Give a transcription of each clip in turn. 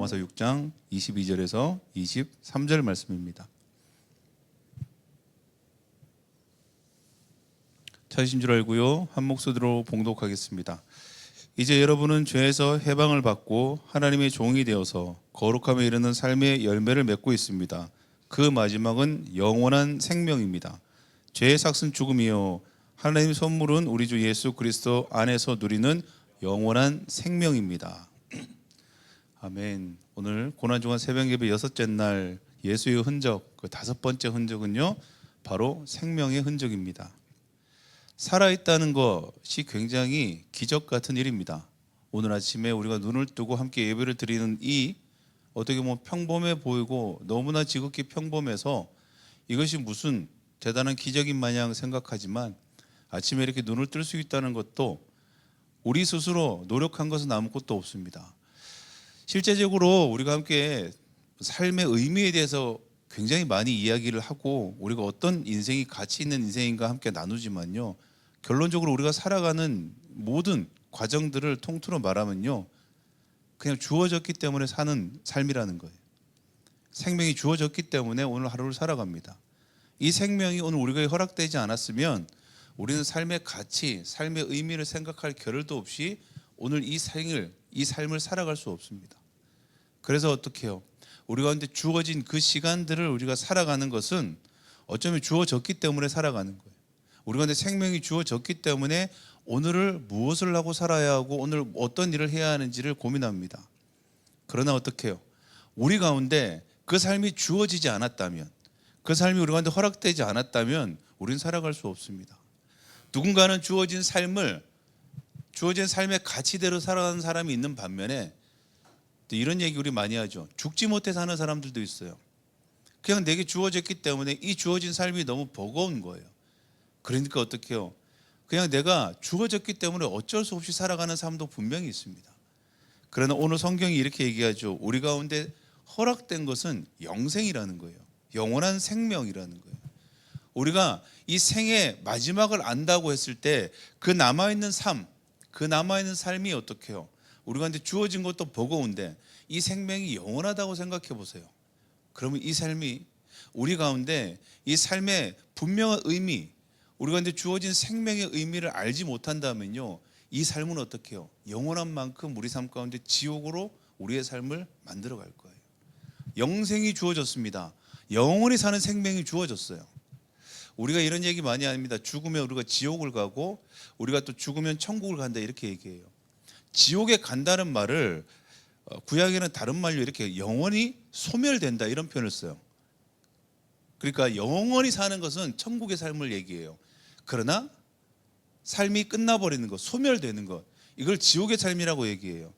로마서 6장 22절에서 23절 말씀입니다. 찾으신 줄 알고요. 한 목소리로 봉독하겠습니다. 이제 여러분은 죄에서 해방을 받고 하나님의 종이 되어서 거룩함에 이르는 삶의 열매를 맺고 있습니다. 그 마지막은 영원한 생명입니다. 죄의 삭은 죽음이요 하나님의 선물은 우리 주 예수 그리스도 안에서 누리는 영원한 생명입니다. 아멘. 오늘 고난주간 새벽예배 여섯째 날 예수의 흔적, 그 다섯 번째 흔적은요 바로 생명의 흔적입니다. 살아있다는 것이 굉장히 기적 같은 일입니다. 오늘 아침에 우리가 눈을 뜨고 함께 예배를 드리는 이 어떻게 보면 평범해 보이고 너무나 지극히 평범해서 이것이 무슨 대단한 기적인 마냥 생각하지만 아침에 이렇게 눈을 뜰 수 있다는 것도 우리 스스로 노력한 것은 아무것도 없습니다. 실제적으로 우리가 함께 삶의 의미에 대해서 굉장히 많이 이야기를 하고 우리가 어떤 인생이 가치 있는 인생인가 함께 나누지만요, 결론적으로 우리가 살아가는 모든 과정들을 통틀어 말하면요 그냥 주어졌기 때문에 사는 삶이라는 거예요. 생명이 주어졌기 때문에 오늘 하루를 살아갑니다. 이 생명이 오늘 우리가 허락되지 않았으면 우리는 삶의 가치, 삶의 의미를 생각할 겨를도 없이 오늘 이 삶을 살아갈 수 없습니다. 그래서 어떻게 해요? 우리 가운데 주어진 그 시간들을 우리가 살아가는 것은 어쩌면 주어졌기 때문에 살아가는 거예요. 우리 가운데 생명이 주어졌기 때문에 오늘을 무엇을 하고 살아야 하고 오늘 어떤 일을 해야 하는지를 고민합니다. 그러나 어떻게 해요? 우리 가운데 그 삶이 주어지지 않았다면, 그 삶이 우리 가운데 허락되지 않았다면 우리는 살아갈 수 없습니다. 누군가는 주어진 삶의 가치대로 살아가는 사람이 있는 반면에 이런 얘기 우리 많이 하죠. 죽지 못해 사는 사람들도 있어요. 그냥 내게 주어졌기 때문에 이 주어진 삶이 너무 버거운 거예요. 그러니까 어떻게 해요? 그냥 내가 주어졌기 때문에 어쩔 수 없이 살아가는 삶도 분명히 있습니다. 그러나 오늘 성경이 이렇게 얘기하죠. 우리 가운데 허락된 것은 영생이라는 거예요. 영원한 생명이라는 거예요. 우리가 이 생의 마지막을 안다고 했을 때 그 남아있는 삶이 어떻게 해요? 우리 가운데 주어진 것도 버거운데 이 생명이 영원하다고 생각해 보세요. 그러면 이 삶이 우리 가운데 이 삶의 분명한 의미, 우리 가운데 주어진 생명의 의미를 알지 못한다면요 이 삶은 어떻게 해요? 영원한 만큼 우리 삶 가운데 지옥으로 우리의 삶을 만들어 갈 거예요. 영생이 주어졌습니다. 영원히 사는 생명이 주어졌어요. 우리가 이런 얘기 많이 합니다. 죽으면 우리가 지옥을 가고 우리가 또 죽으면 천국을 간다 이렇게 얘기해요. 지옥에 간다는 말을 구약에는 다른 말로 이렇게 영원히 소멸된다 이런 표현을 써요. 그러니까 영원히 사는 것은 천국의 삶을 얘기해요. 그러나 삶이 끝나버리는 것, 소멸되는 것, 이걸 지옥의 삶이라고 얘기해요.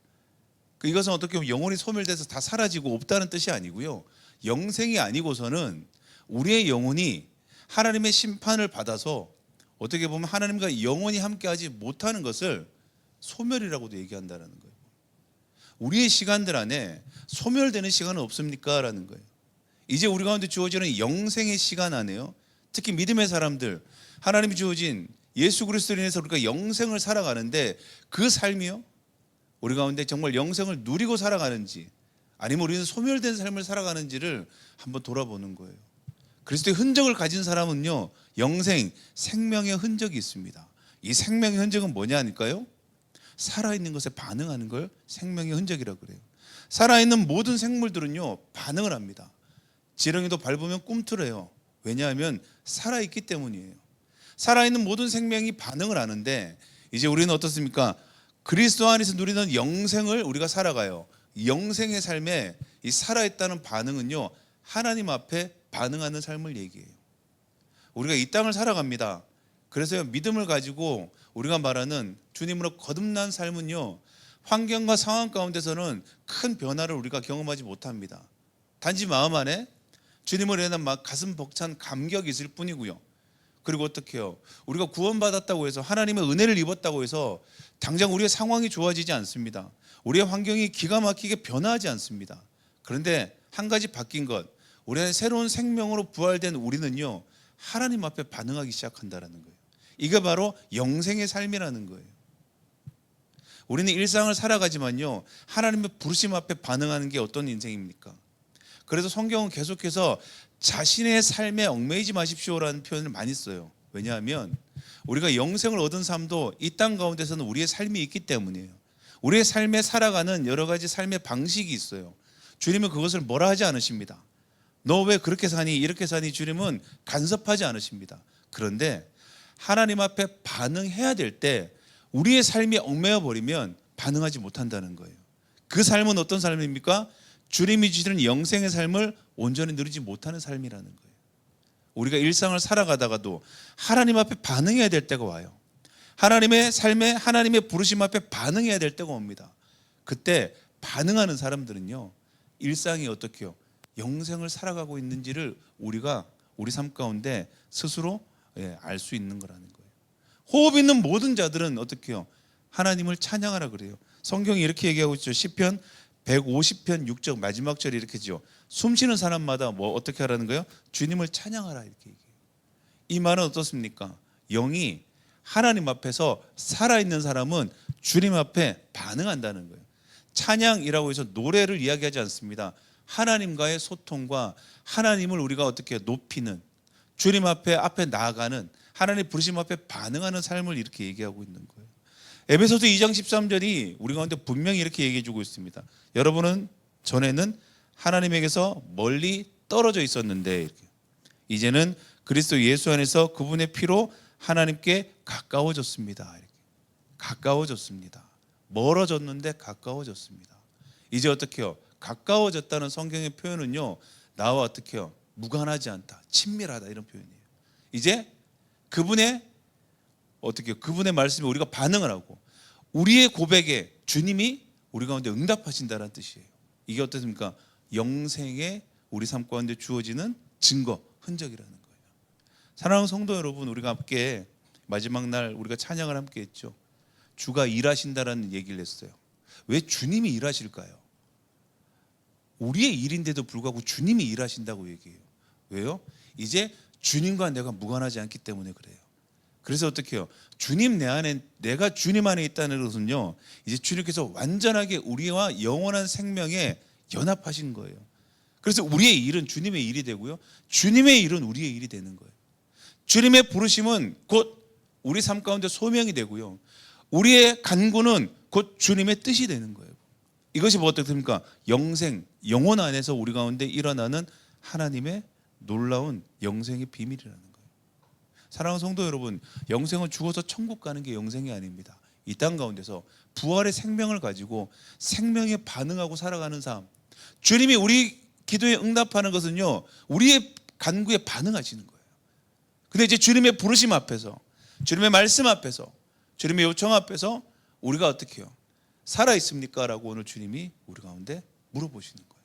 이것은 어떻게 보면 영원히 소멸돼서 다 사라지고 없다는 뜻이 아니고요, 영생이 아니고서는 우리의 영혼이 하나님의 심판을 받아서 어떻게 보면 하나님과 영원히 함께하지 못하는 것을 소멸이라고도 얘기한다는 거예요. 우리의 시간들 안에 소멸되는 시간은 없습니까? 라는 거예요. 이제 우리 가운데 주어지는 영생의 시간 안에요, 특히 믿음의 사람들, 하나님이 주어진 예수 그리스도로 인해서 우리가 영생을 살아가는데 그 삶이요 우리 가운데 정말 영생을 누리고 살아가는지 아니면 우리는 소멸된 삶을 살아가는지를 한번 돌아보는 거예요. 그리스도의 흔적을 가진 사람은요 영생, 생명의 흔적이 있습니다. 이 생명의 흔적은 뭐냐 하니까요, 살아있는 것에 반응하는 걸 생명의 흔적이라고 그래요. 살아있는 모든 생물들은요 반응을 합니다. 지렁이도 밟으면 꿈틀어요. 왜냐하면 살아있기 때문이에요. 살아있는 모든 생명이 반응을 하는데 이제 우리는 어떻습니까? 그리스도 안에서 누리는 영생을 우리가 살아가요. 영생의 삶에 이 살아있다는 반응은요 하나님 앞에 반응하는 삶을 얘기해요. 우리가 이 땅을 살아갑니다. 그래서 믿음을 가지고 우리가 말하는 주님으로 거듭난 삶은요 환경과 상황 가운데서는 큰 변화를 우리가 경험하지 못합니다. 단지 마음 안에 주님을 인한 막 가슴 벅찬 감격이 있을 뿐이고요. 그리고 어떻게 해요? 우리가 구원받았다고 해서 하나님의 은혜를 입었다고 해서 당장 우리의 상황이 좋아지지 않습니다. 우리의 환경이 기가 막히게 변화하지 않습니다. 그런데 한 가지 바뀐 것, 우리의 새로운 생명으로 부활된 우리는요 하나님 앞에 반응하기 시작한다는 거예요. 이게 바로 영생의 삶이라는 거예요. 우리는 일상을 살아가지만요, 하나님의 부르심 앞에 반응하는 게 어떤 인생입니까? 그래서 성경은 계속해서 자신의 삶에 얽매이지 마십시오라는 표현을 많이 써요. 왜냐하면 우리가 영생을 얻은 삶도 이 땅 가운데서는 우리의 삶이 있기 때문이에요. 우리의 삶에 살아가는 여러 가지 삶의 방식이 있어요. 주님은 그것을 뭐라 하지 않으십니다. 너 왜 그렇게 사니 이렇게 사니 주님은 간섭하지 않으십니다. 그런데 하나님 앞에 반응해야 될 때 우리의 삶이 얽매여 버리면 반응하지 못한다는 거예요. 그 삶은 어떤 삶입니까? 주님이 주시는 영생의 삶을 온전히 누리지 못하는 삶이라는 거예요. 우리가 일상을 살아가다가도 하나님 앞에 반응해야 될 때가 와요. 하나님의 삶에 하나님의 부르심 앞에 반응해야 될 때가 옵니다. 그때 반응하는 사람들은요, 일상이 어떻게요? 영생을 살아가고 있는지를 우리가 우리 삶 가운데 스스로 알 수 있는 거라는 거예요. 호흡 있는 모든 자들은 어떻게 해요? 하나님을 찬양하라 그래요. 성경이 이렇게 얘기하고 있죠. 시편 150편 6절 마지막 절이 이렇게 죠. 숨 쉬는 사람마다 뭐 어떻게 하라는 거예요? 주님을 찬양하라 이렇게 얘기해요. 이 말은 어떻습니까? 영이 하나님 앞에서 살아있는 사람은 주님 앞에 반응한다는 거예요. 찬양이라고 해서 노래를 이야기하지 않습니다. 하나님과의 소통과 하나님을 우리가 어떻게 높이는, 주님 앞에 나아가는, 하나님 부르심 앞에 반응하는 삶을 이렇게 얘기하고 있는 거예요. 에베소서 2장 13절이 우리 가운데 분명히 이렇게 얘기해 주고 있습니다. 여러분은 전에는 하나님에게서 멀리 떨어져 있었는데 이렇게. 이제는 그리스도 예수 안에서 그분의 피로 하나님께 가까워졌습니다. 이렇게. 가까워졌습니다. 멀어졌는데 가까워졌습니다. 이제 어떻게 해요? 가까워졌다는 성경의 표현은요, 나와 어떻게 해요? 무관하지 않다, 친밀하다 이런 표현이에요. 이제 그분의 어떻게 해요? 그분의 말씀에 우리가 반응을 하고 우리의 고백에 주님이 우리 가운데 응답하신다는 뜻이에요. 이게 어떻습니까? 영생에 우리 삶 가운데 주어지는 증거, 흔적이라는 거예요. 사랑하는 성도 여러분, 우리가 함께 마지막 날 우리가 찬양을 함께 했죠. 주가 일하신다라는 얘기를 했어요. 왜 주님이 일하실까요? 우리의 일인데도 불구하고 주님이 일하신다고 얘기해요. 왜요? 이제 주님과 내가 무관하지 않기 때문에 그래요. 그래서 어떻게 해요? 주님 내 안에, 내가 주님 안에 있다는 것은요, 이제 주님께서 완전하게 우리와 영원한 생명에 연합하신 거예요. 그래서 우리의 일은 주님의 일이 되고요, 주님의 일은 우리의 일이 되는 거예요. 주님의 부르심은 곧 우리 삶 가운데 소명이 되고요, 우리의 간구는 곧 주님의 뜻이 되는 거예요. 이것이 뭐 어떻게 됩니까? 영생, 영혼 안에서 우리 가운데 일어나는 하나님의 놀라운 영생의 비밀이라는 거예요. 사랑하는 성도 여러분, 영생은 죽어서 천국 가는 게 영생이 아닙니다. 이 땅 가운데서 부활의 생명을 가지고 생명에 반응하고 살아가는 삶. 주님이 우리 기도에 응답하는 것은요, 우리의 간구에 반응하시는 거예요. 근데 이제 주님의 부르심 앞에서, 주님의 말씀 앞에서, 주님의 요청 앞에서 우리가 어떻게 해요? 살아있습니까? 라고 오늘 주님이 우리 가운데 물어보시는 거예요.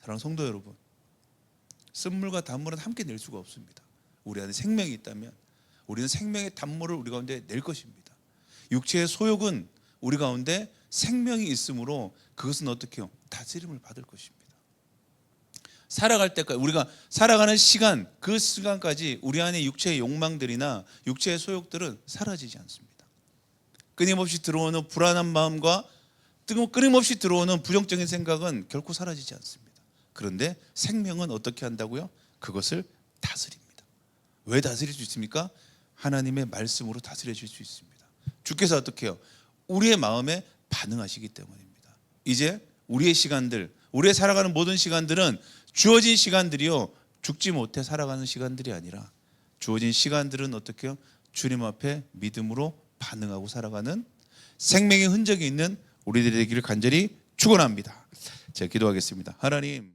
사랑하는 성도 여러분, 쓴물과 단물은 함께 낼 수가 없습니다. 우리 안에 생명이 있다면 우리는 생명의 단물을 우리 가운데 낼 것입니다. 육체의 소욕은 우리 가운데 생명이 있으므로 그것은 어떻게 해요? 다스림을 받을 것입니다. 살아갈 때까지, 우리가 살아가는 시간, 그 시간까지 우리 안에 육체의 욕망들이나 육체의 소욕들은 사라지지 않습니다. 끊임없이 들어오는 불안한 마음과 끊임없이 들어오는 부정적인 생각은 결코 사라지지 않습니다. 그런데 생명은 어떻게 한다고요? 그것을 다스립니다. 왜 다스릴 수 있습니까? 하나님의 말씀으로 다스려 줄 수 있습니다. 주께서 어떻게 해요? 우리의 마음에 반응하시기 때문입니다. 이제 우리의 시간들, 우리의 살아가는 모든 시간들은 주어진 시간들이요, 죽지 못해 살아가는 시간들이 아니라 주어진 시간들은 어떻게 해요? 주님 앞에 믿음으로 반응하고 살아가는 생명의 흔적이 있는 우리들이 되기를 간절히 축원합니다. 제가 기도하겠습니다. 하나님,